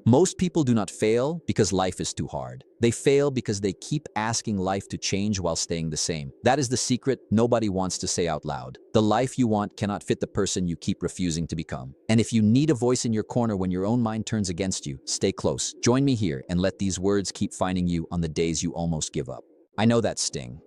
Most people do not fail because life is too hard. They fail because they keep asking life to change while staying the same. That is the secret nobody wants to say out loud. The life you want cannot fit the person you keep refusing to become. And if you need a voice in your corner when your own mind turns against you, stay close. Join me here and let these words keep finding you on the days you almost give up. I know that sting.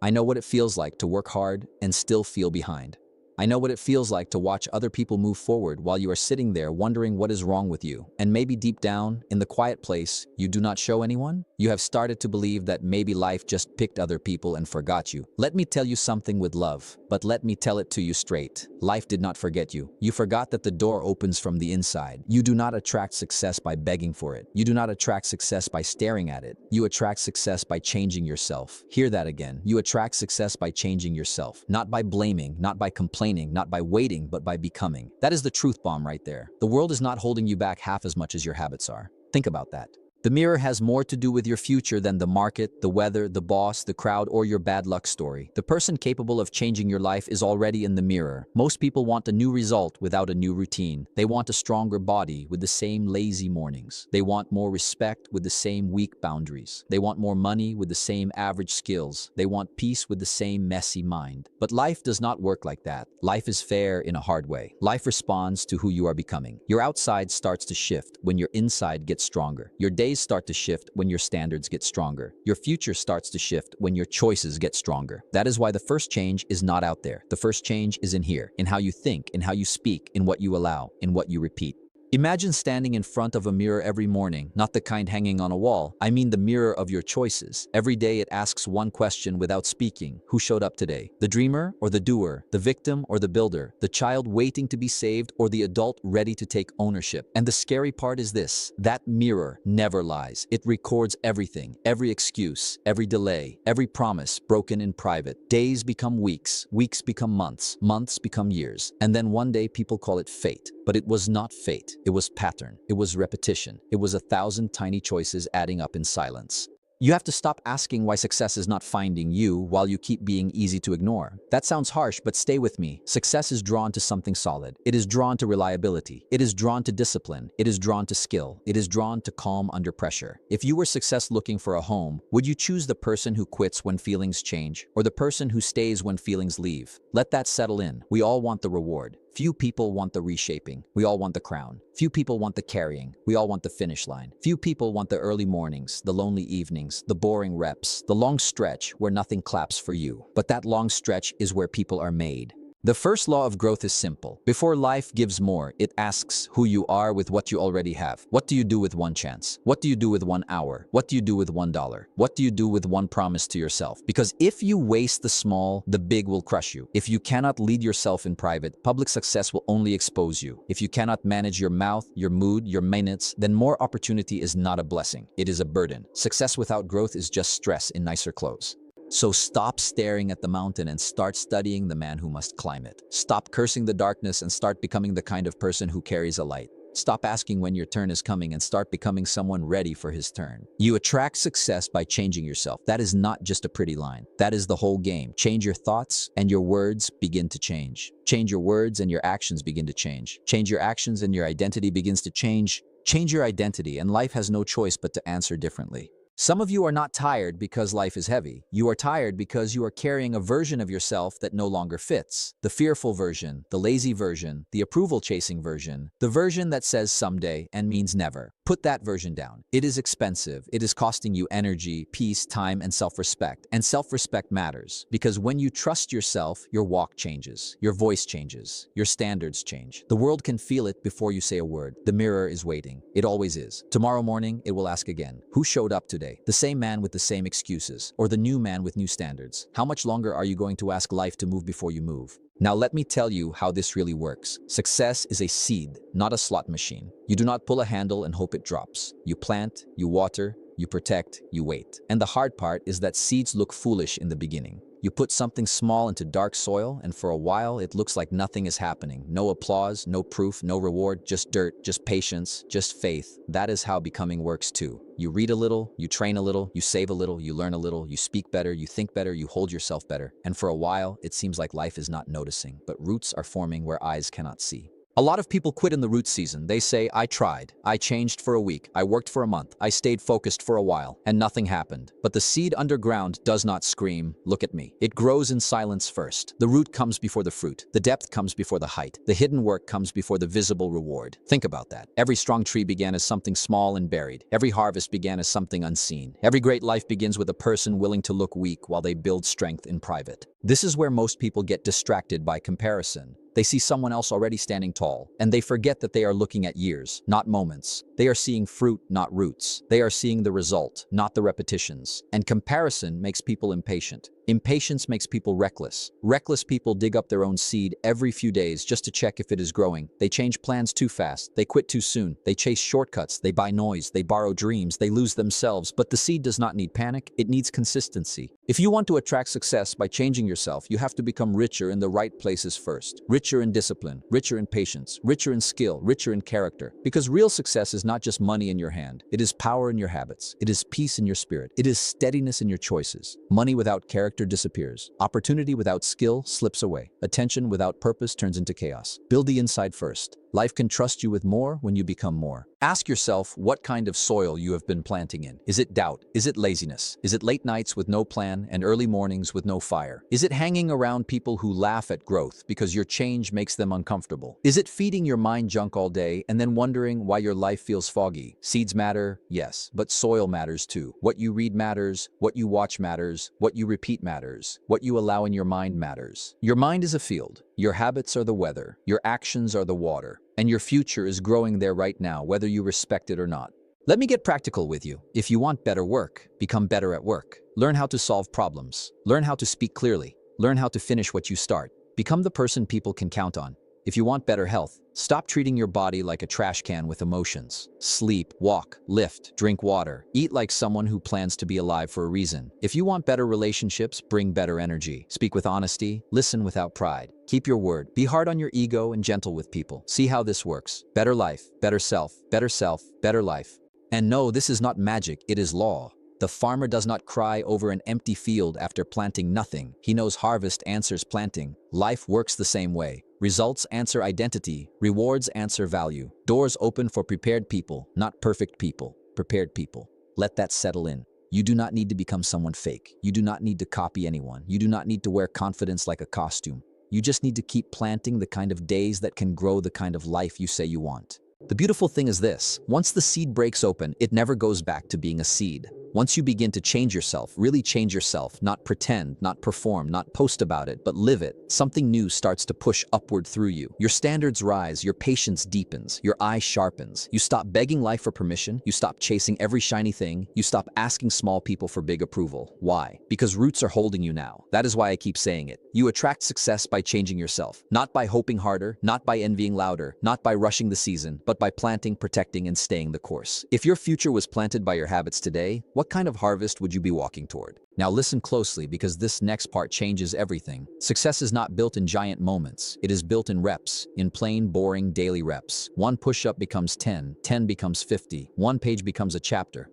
I know what it feels like to work hard and still feel behind. I know what it feels like to watch other people move forward while you are sitting there wondering what is wrong with you. And maybe deep down, in the quiet place, you do not show anyone? You have started to believe that maybe life just picked other people and forgot you. Let me tell you something with love, but let me tell it to you straight. Life did not forget you. You forgot that the door opens from the inside. You do not attract success by begging for it. You do not attract success by staring at it. You attract success by changing yourself. Hear that again. You attract success by changing yourself, not by blaming, not by complaining, not by waiting, but by becoming. That is the truth bomb right there. The world is not holding you back half as much as your habits are. Think about that. The mirror has more to do with your future than the market, the weather, the boss, the crowd, or your bad luck story. The person capable of changing your life is already in the mirror. Most people want a new result without a new routine. They want a stronger body with the same lazy mornings. They want more respect with the same weak boundaries. They want more money with the same average skills. They want peace with the same messy mind. But life does not work like that. Life is fair in a hard way. Life responds to who you are becoming. Your outside starts to shift when your inside gets stronger. Your days start to shift when your standards get stronger. Your future starts to shift when your choices get stronger. That is why the first change is not out there. The first change is in here, in how you think, in how you speak, in what you allow, in what you repeat. Imagine standing in front of a mirror every morning, not the kind hanging on a wall. I mean the mirror of your choices. Every day it asks one question without speaking. Who showed up today? The dreamer or the doer? The victim or the builder? The child waiting to be saved or the adult ready to take ownership? And the scary part is this: that mirror never lies. It records everything, every excuse, every delay, every promise broken in private. Days become weeks, weeks become months, months become years. And then one day people call it fate. But it was not fate. It was pattern. It was repetition. It was 1,000 tiny choices adding up in silence. You have to stop asking why success is not finding you while you keep being easy to ignore. That sounds harsh, but stay with me. Success is drawn to something solid. It is drawn to reliability. It is drawn to discipline. It is drawn to skill. It is drawn to calm under pressure. If you were success looking for a home, would you choose the person who quits when feelings change or the person who stays when feelings leave? Let that settle in. We all want the reward. Few people want the reshaping. We all want the crown. Few people want the carrying. We all want the finish line. Few people want the early mornings, the lonely evenings, the boring reps, the long stretch where nothing claps for you. But that long stretch is where people are made. The first law of growth is simple. Before life gives more, it asks who you are with what you already have. What do you do with one chance? What do you do with 1 hour? What do you do with $1? What do you do with one promise to yourself? Because if you waste the small, the big will crush you. If you cannot lead yourself in private, public success will only expose you. If you cannot manage your mouth, your mood, your minutes, then more opportunity is not a blessing. It is a burden. Success without growth is just stress in nicer clothes. So stop staring at the mountain and start studying the man who must climb it. Stop cursing the darkness and start becoming the kind of person who carries a light. Stop asking when your turn is coming and start becoming someone ready for his turn. You attract success by changing yourself. That is not just a pretty line. That is the whole game. Change your thoughts and your words begin to change. Change your words and your actions begin to change. Change your actions and your identity begins to change. Change your identity and life has no choice but to answer differently. Some of you are not tired because life is heavy. You are tired because you are carrying a version of yourself that no longer fits. The fearful version, the lazy version, the approval-chasing version, the version that says someday and means never. Put that version down. It is expensive. It is costing you energy, peace, time, and self-respect. And self-respect matters because when you trust yourself, your walk changes, your voice changes, your standards change. The world can feel it before you say a word. The mirror is waiting. It always is. Tomorrow morning, it will ask again, who showed up today? The same man with the same excuses, or the new man with new standards? How much longer are you going to ask life to move before you move? Now let me tell you how this really works. Success is a seed, not a slot machine. You do not pull a handle and hope it drops. You plant, you water, you protect, you wait. And the hard part is that seeds look foolish in the beginning. You put something small into dark soil, and for a while, it looks like nothing is happening. No applause, no proof, no reward, just dirt, just patience, just faith. That is how becoming works too. You read a little, you train a little, you save a little, you learn a little, you speak better, you think better, you hold yourself better. And for a while, it seems like life is not noticing, but roots are forming where eyes cannot see. A lot of people quit in the root season. They say, I tried. I changed for a week. I worked for a month. I stayed focused for a while, and nothing happened. But the seed underground does not scream, look at me. It grows in silence first. The root comes before the fruit. The depth comes before the height. The hidden work comes before the visible reward. Think about that. Every strong tree began as something small and buried. Every harvest began as something unseen. Every great life begins with a person willing to look weak while they build strength in private. This is where most people get distracted by comparison. They see someone else already standing tall, and they forget that they are looking at years, not moments. They are seeing fruit, not roots. They are seeing the result, not the repetitions. And comparison makes people impatient. Impatience makes people reckless. Reckless people dig up their own seed every few days just to check if it is growing. They change plans too fast. They quit too soon. They chase shortcuts. They buy noise. They borrow dreams. They lose themselves. But the seed does not need panic. It needs consistency. If you want to attract success by changing yourself, you have to become richer in the right places first. Richer in discipline, richer in patience, richer in skill, richer in character. Because real success is not just money in your hand. It is power in your habits. It is peace in your spirit. It is steadiness in your choices. Money without character disappears. Opportunity without skill slips away. Attention without purpose turns into chaos. Build the inside first. Life can trust you with more when you become more. Ask yourself what kind of soil you have been planting in. Is it doubt? Is it laziness? Is it late nights with no plan and early mornings with no fire? Is it hanging around people who laugh at growth because your change makes them uncomfortable? Is it feeding your mind junk all day and then wondering why your life feels foggy? Seeds matter, yes, but soil matters too. What you read matters, what you watch matters, what you repeat matters, what you allow in your mind matters. Your mind is a field. Your habits are the weather. Your actions are the water. And your future is growing there right now, whether you respect it or not. Let me get practical with you. If you want better work, become better at work. Learn how to solve problems. Learn how to speak clearly. Learn how to finish what you start. Become the person people can count on. If you want better health, stop treating your body like a trash can with emotions. Sleep, walk, lift, drink water. Eat like someone who plans to be alive for a reason. If you want better relationships, bring better energy. Speak with honesty. Listen without pride. Keep your word. Be hard on your ego and gentle with people. See how this works. Better life, better self, better life. And no, this is not magic, it is law. The farmer does not cry over an empty field after planting nothing. He knows harvest answers planting. Life works the same way. Results answer identity. Rewards answer value. Doors open for prepared people, not perfect people. Prepared people. Let that settle in. You do not need to become someone fake. You do not need to copy anyone. You do not need to wear confidence like a costume. You just need to keep planting the kind of days that can grow the kind of life you say you want. The beautiful thing is this: once the seed breaks open, it never goes back to being a seed. Once you begin to change yourself, really change yourself, not pretend, not perform, not post about it, but live it, something new starts to push upward through you. Your standards rise, your patience deepens, your eye sharpens. You stop begging life for permission, you stop chasing every shiny thing, you stop asking small people for big approval. Why? Because roots are holding you now. That is why I keep saying it. You attract success by changing yourself, not by hoping harder, not by envying louder, not by rushing the season, but by planting, protecting, and staying the course. If your future was planted by your habits today, what kind of harvest would you be walking toward? Now listen closely, because this next part changes everything. Success is not built in giant moments. It is built in reps, in plain, boring, daily reps. One push-up becomes 10, 10 becomes 50. One page becomes a chapter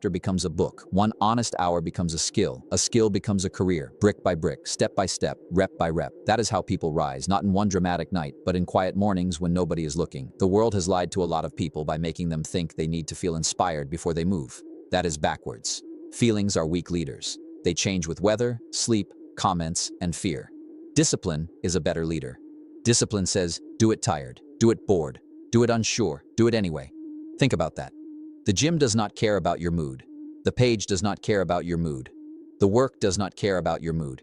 becomes a book. One honest hour becomes a skill becomes a career. Brick by brick, step by step, rep by rep. That is how people rise, not in one dramatic night, but in quiet mornings when nobody is looking. The world has lied to a lot of people by making them think they need to feel inspired before they move. That is backwards. Feelings are weak leaders. They change with weather, sleep, comments, and fear. Discipline is a better leader. Discipline says, do it tired, do it bored, do it unsure, do it anyway. Think about that. The gym does not care about your mood. The page does not care about your mood. The work does not care about your mood.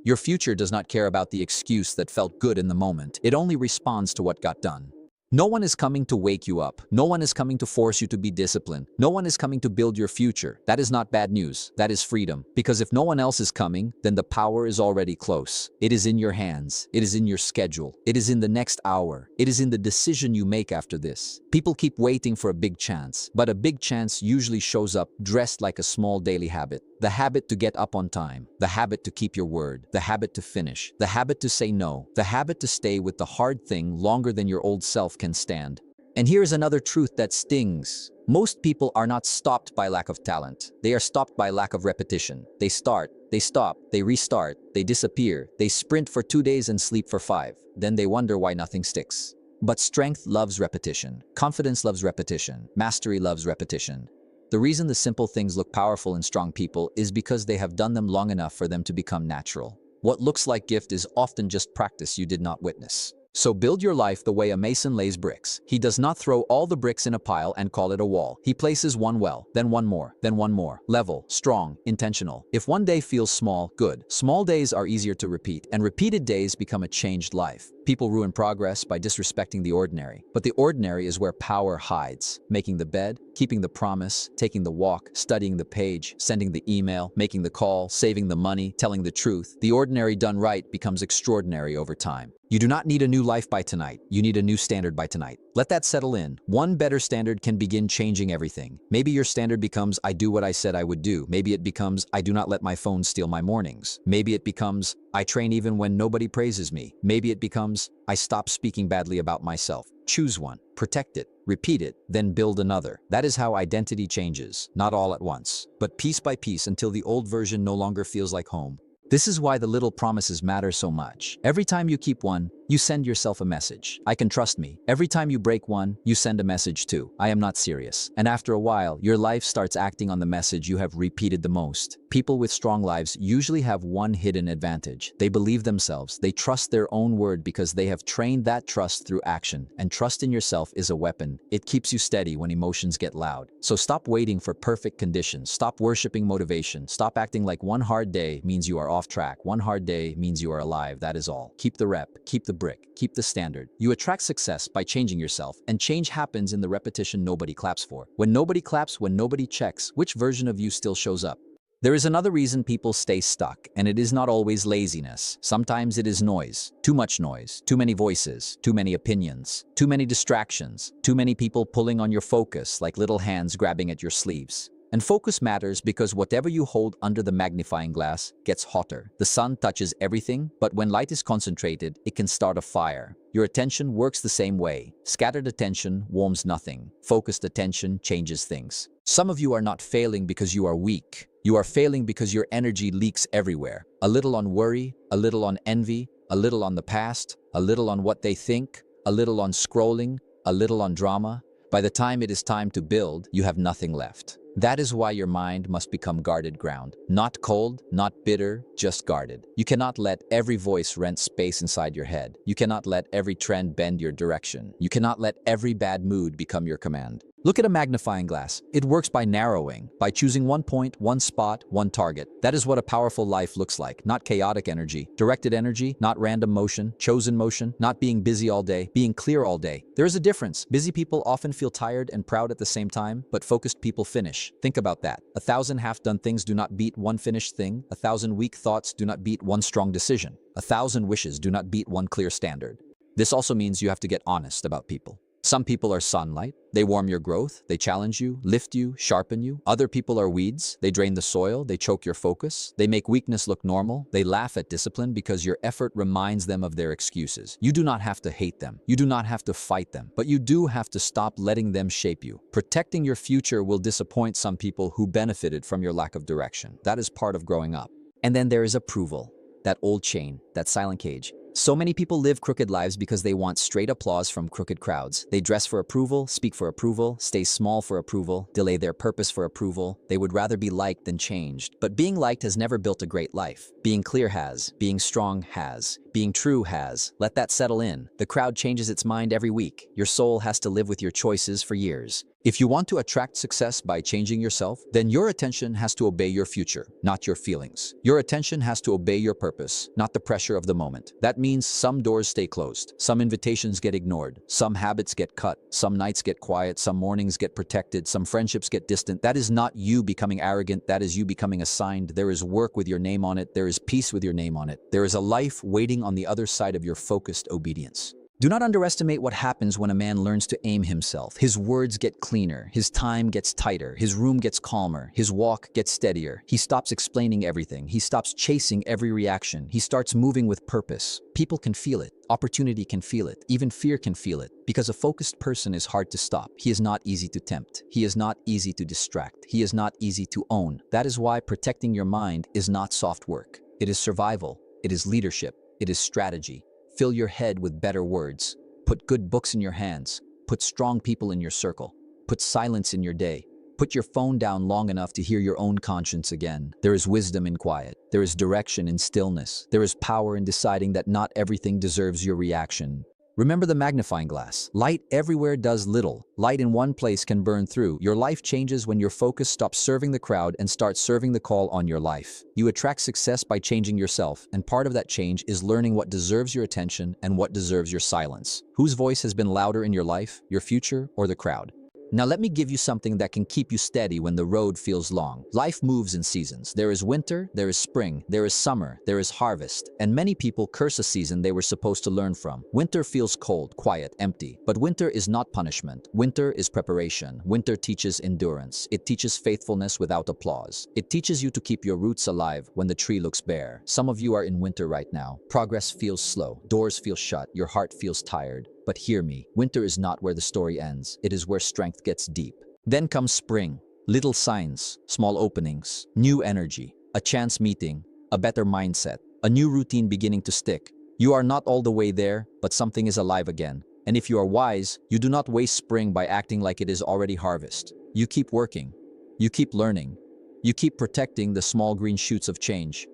Your future does not care about the excuse that felt good in the moment. It only responds to what got done. No one is coming to wake you up. No one is coming to force you to be disciplined. No one is coming to build your future. That is not bad news. That is freedom. Because if no one else is coming, then the power is already close. It is in your hands. It is in your schedule. It is in the next hour. It is in the decision you make after this. People keep waiting for a big chance, but a big chance usually shows up dressed like a small daily habit. The habit to get up on time, the habit to keep your word, the habit to finish, the habit to say no, the habit to stay with the hard thing longer than your old self can stand. And here's another truth that stings. Most people are not stopped by lack of talent. They are stopped by lack of repetition. They start, they stop, they restart, they disappear, they sprint for 2 days and sleep for 5. Then they wonder why nothing sticks. But strength loves repetition. Confidence loves repetition. Mastery loves repetition. The reason the simple things look powerful in strong people is because they have done them long enough for them to become natural. What looks like gift is often just practice you did not witness. So build your life the way a mason lays bricks. He does not throw all the bricks in a pile and call it a wall. He places one well, then one more, then one more. Level, strong, intentional. If one day feels small, good. Small days are easier to repeat, and repeated days become a changed life. People ruin progress by disrespecting the ordinary. But the ordinary is where power hides. Making the bed, keeping the promise, taking the walk, studying the page, sending the email, making the call, saving the money, telling the truth. The ordinary done right becomes extraordinary over time. You do not need a new life by tonight. You need a new standard by tonight. Let that settle in. One better standard can begin changing everything. Maybe your standard becomes, I do what I said I would do. Maybe it becomes, I do not let my phone steal my mornings. Maybe it becomes, I train even when nobody praises me. Maybe it becomes, I stop speaking badly about myself. Choose one, protect it, repeat it, then build another. That is how identity changes, not all at once, but piece by piece until the old version no longer feels like home. This is why the little promises matter so much. Every time you keep one, you send yourself a message. I can trust me. Every time you break one, you send a message too. I am not serious. And after a while, your life starts acting on the message you have repeated the most. People with strong lives usually have one hidden advantage. They believe themselves. They trust their own word because they have trained that trust through action. And trust in yourself is a weapon. It keeps you steady when emotions get loud. So stop waiting for perfect conditions. Stop worshiping motivation. Stop acting like one hard day means you are off track. One hard day means you are alive. That is all. Keep the rep. Keep the brick. Keep the standard. You attract success by changing yourself, and change happens in the repetition nobody claps for. When nobody claps, when nobody checks, which version of you still shows up? There is another reason people stay stuck, and it is not always laziness. Sometimes it is noise. Too much noise. Too many voices. Too many opinions. Too many distractions. Too many people pulling on your focus like little hands grabbing at your sleeves. And focus matters because whatever you hold under the magnifying glass gets hotter. The sun touches everything, but when light is concentrated, it can start a fire. Your attention works the same way. Scattered attention warms nothing. Focused attention changes things. Some of you are not failing because you are weak. You are failing because your energy leaks everywhere. A little on worry, a little on envy, a little on the past, a little on what they think, a little on scrolling, a little on drama. By the time it is time to build, you have nothing left. That is why your mind must become guarded ground. Not cold, not bitter, just guarded. You cannot let every voice rent space inside your head. You cannot let every trend bend your direction. You cannot let every bad mood become your command. Look at a magnifying glass. It works by narrowing, by choosing one point, one spot, one target. That is what a powerful life looks like, not chaotic energy. Directed energy, not random motion. Chosen motion, not being busy all day, being clear all day. There is a difference. Busy people often feel tired and proud at the same time, but focused people finish. Think about that. 1,000 half-done things do not beat one finished thing. 1,000 weak thoughts do not beat one strong decision. 1,000 wishes do not beat one clear standard. This also means you have to get honest about people. Some people are sunlight. They warm your growth. They challenge you, lift you, sharpen you. Other people are weeds. They drain the soil. They choke your focus. They make weakness look normal. They laugh at discipline because your effort reminds them of their excuses. You do not have to hate them. You do not have to fight them. But you do have to stop letting them shape you. Protecting your future will disappoint some people who benefited from your lack of direction. That is part of growing up. And then there is approval. That old chain, that silent cage. So many people live crooked lives because they want straight applause from crooked crowds. They dress for approval, speak for approval, stay small for approval, delay their purpose for approval. They would rather be liked than changed. But being liked has never built a great life. Being clear has. Being strong has. Being true has. Let that settle in. The crowd changes its mind every week. Your soul has to live with your choices for years. If you want to attract success by changing yourself, then your attention has to obey your future, not your feelings. Your attention has to obey your purpose, not the pressure of the moment. That means some doors stay closed, some invitations get ignored, some habits get cut, some nights get quiet, some mornings get protected, some friendships get distant. That is not you becoming arrogant, that is you becoming assigned. There is work with your name on it, there is peace with your name on it. There is a life waiting on the other side of your focused obedience. Do not underestimate what happens when a man learns to aim himself. His words get cleaner, his time gets tighter, his room gets calmer, his walk gets steadier. He stops explaining everything. He stops chasing every reaction. He starts moving with purpose. People can feel it. Opportunity can feel it. Even fear can feel it. Because a focused person is hard to stop. He is not easy to tempt. He is not easy to distract. He is not easy to own. That is why protecting your mind is not soft work. It is survival. It is leadership. It is strategy. Fill your head with better words. Put good books in your hands. Put strong people in your circle. Put silence in your day. Put your phone down long enough to hear your own conscience again. There is wisdom in quiet. There is direction in stillness. There is power in deciding that not everything deserves your reaction. Remember the magnifying glass. Light everywhere does little. Light in one place can burn through. Your life changes when your focus stops serving the crowd and starts serving the call on your life. You attract success by changing yourself, and part of that change is learning what deserves your attention and what deserves your silence. Whose voice has been louder in your life, your future, or the crowd? Now let me give you something that can keep you steady when the road feels long. Life moves in seasons. There is winter, there is spring, there is summer, there is harvest. And many people curse a season they were supposed to learn from. Winter feels cold, quiet, empty. But winter is not punishment. Winter is preparation. Winter teaches endurance. It teaches faithfulness without applause. It teaches you to keep your roots alive when the tree looks bare. Some of you are in winter right now. Progress feels slow. Doors feel shut. Your heart feels tired. But hear me, winter is not where the story ends. It is where strength gets deep. Then comes spring. Little signs, small openings, new energy, a chance meeting, a better mindset, a new routine beginning to stick. You are not all the way there, but something is alive again. And if you are wise, you do not waste spring by acting like it is already harvest. You keep working. You keep learning. You keep protecting the small green shoots of change.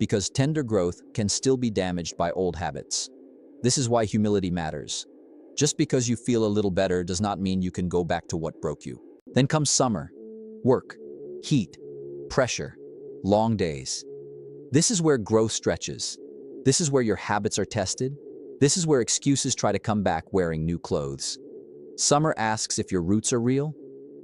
Because tender growth can still be damaged by old habits. This is why humility matters. Just because you feel a little better does not mean you can go back to what broke you. Then comes summer. Work, heat, pressure, long days. This is where growth stretches. This is where your habits are tested. This is where excuses try to come back wearing new clothes. Summer asks if your roots are real.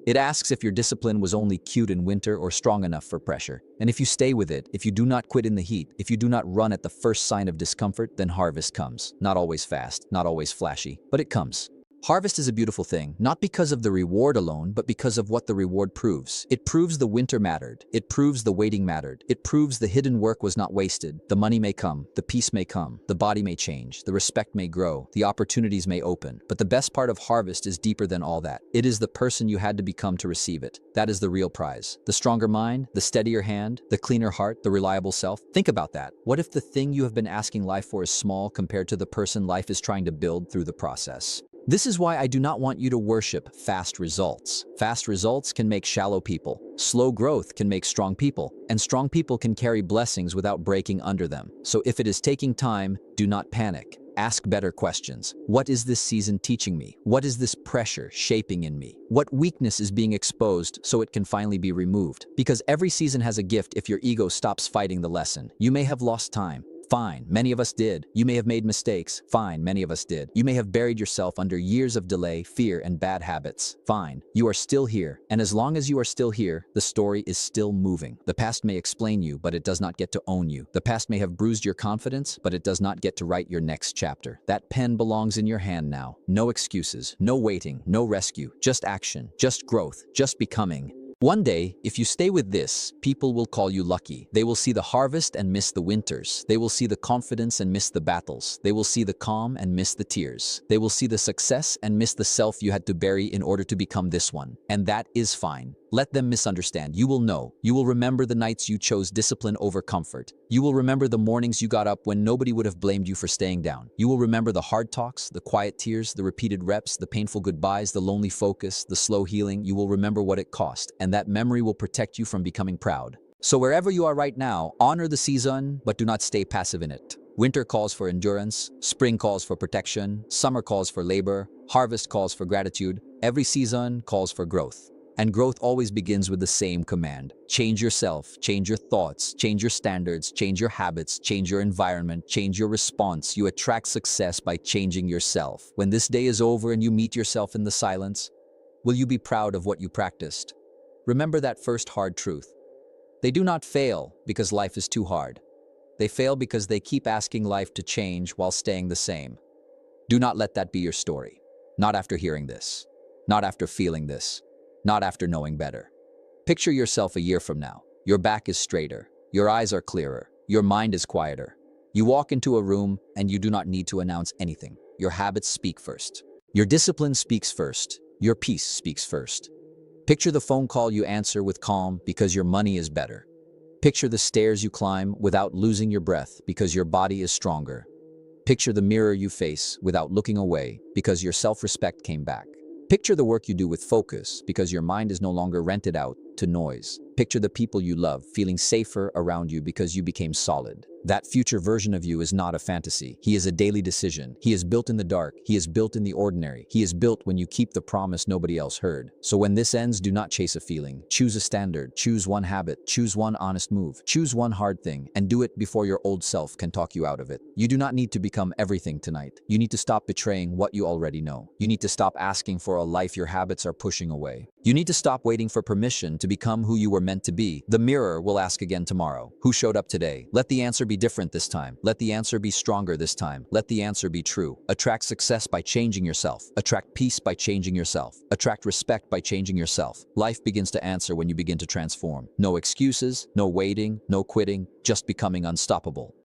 It asks if your discipline was only cute in winter or strong enough for pressure. And if you stay with it, if you do not quit in the heat, if you do not run at the first sign of discomfort, then harvest comes. Not always fast, not always flashy, but it comes. Harvest is a beautiful thing, not because of the reward alone, but because of what the reward proves. It proves the winter mattered. It proves the waiting mattered. It proves the hidden work was not wasted. The money may come, the peace may come, the body may change, the respect may grow, the opportunities may open. But the best part of harvest is deeper than all that. It is the person you had to become to receive it. That is the real prize. The stronger mind, the steadier hand, the cleaner heart, the reliable self. Think about that. What if the thing you have been asking life for is small compared to the person life is trying to build through the process? This is why I do not want you to worship fast results. Fast results can make shallow people. Slow growth can make strong people. And strong people can carry blessings without breaking under them. So if it is taking time, do not panic. Ask better questions. What is this season teaching me? What is this pressure shaping in me? What weakness is being exposed so it can finally be removed? Because every season has a gift if your ego stops fighting the lesson. You may have lost time. Fine, many of us did. You may have made mistakes. Fine, many of us did. You may have buried yourself under years of delay, fear, and bad habits. Fine, you are still here. And as long as you are still here, the story is still moving. The past may explain you, but it does not get to own you. The past may have bruised your confidence, but it does not get to write your next chapter. That pen belongs in your hand now. No excuses, no waiting, no rescue, just action, just growth, just becoming. One day, if you stay with this, people will call you lucky. They will see the harvest and miss the winters. They will see the confidence and miss the battles. They will see the calm and miss the tears. They will see the success and miss the self you had to bury in order to become this one. And that is fine. Let them misunderstand. You will know. You will remember the nights you chose discipline over comfort. You will remember the mornings you got up when nobody would have blamed you for staying down. You will remember the hard talks, the quiet tears, the repeated reps, the painful goodbyes, the lonely focus, the slow healing. You will remember what it cost, and that memory will protect you from becoming proud. So wherever you are right now, honor the season, but do not stay passive in it. Winter calls for endurance, spring calls for protection, summer calls for labor, harvest calls for gratitude. Every season calls for growth. And growth always begins with the same command. Change yourself, change your thoughts, change your standards, change your habits, change your environment, change your response. You attract success by changing yourself. When this day is over and you meet yourself in the silence, will you be proud of what you practiced? Remember that first hard truth. They do not fail because life is too hard. They fail because they keep asking life to change while staying the same. Do not let that be your story. Not after hearing this. Not after feeling this. Not after knowing better. Picture yourself a year from now. Your back is straighter. Your eyes are clearer. Your mind is quieter. You walk into a room and you do not need to announce anything. Your habits speak first. Your discipline speaks first. Your peace speaks first. Picture the phone call you answer with calm because your money is better. Picture the stairs you climb without losing your breath because your body is stronger. Picture the mirror you face without looking away because your self-respect came back. Picture the work you do with focus because your mind is no longer rented out to noise. Picture the people you love feeling safer around you because you became solid. That future version of you is not a fantasy. He is a daily decision. He is built in the dark. He is built in the ordinary. He is built when you keep the promise nobody else heard. So when this ends, do not chase a feeling. Choose a standard. Choose one habit. Choose one honest move. Choose one hard thing and do it before your old self can talk you out of it. You do not need to become everything tonight. You need to stop betraying what you already know. You need to stop asking for a life your habits are pushing away. You need to stop waiting for permission to become who you were meant to be. The mirror will ask again tomorrow. Who showed up today? Let the answer be different this time. Let the answer be stronger this time. Let the answer be true. Attract success by changing yourself. Attract peace by changing yourself. Attract respect by changing yourself. Life begins to answer when you begin to transform. No excuses, no waiting, no quitting, just becoming unstoppable.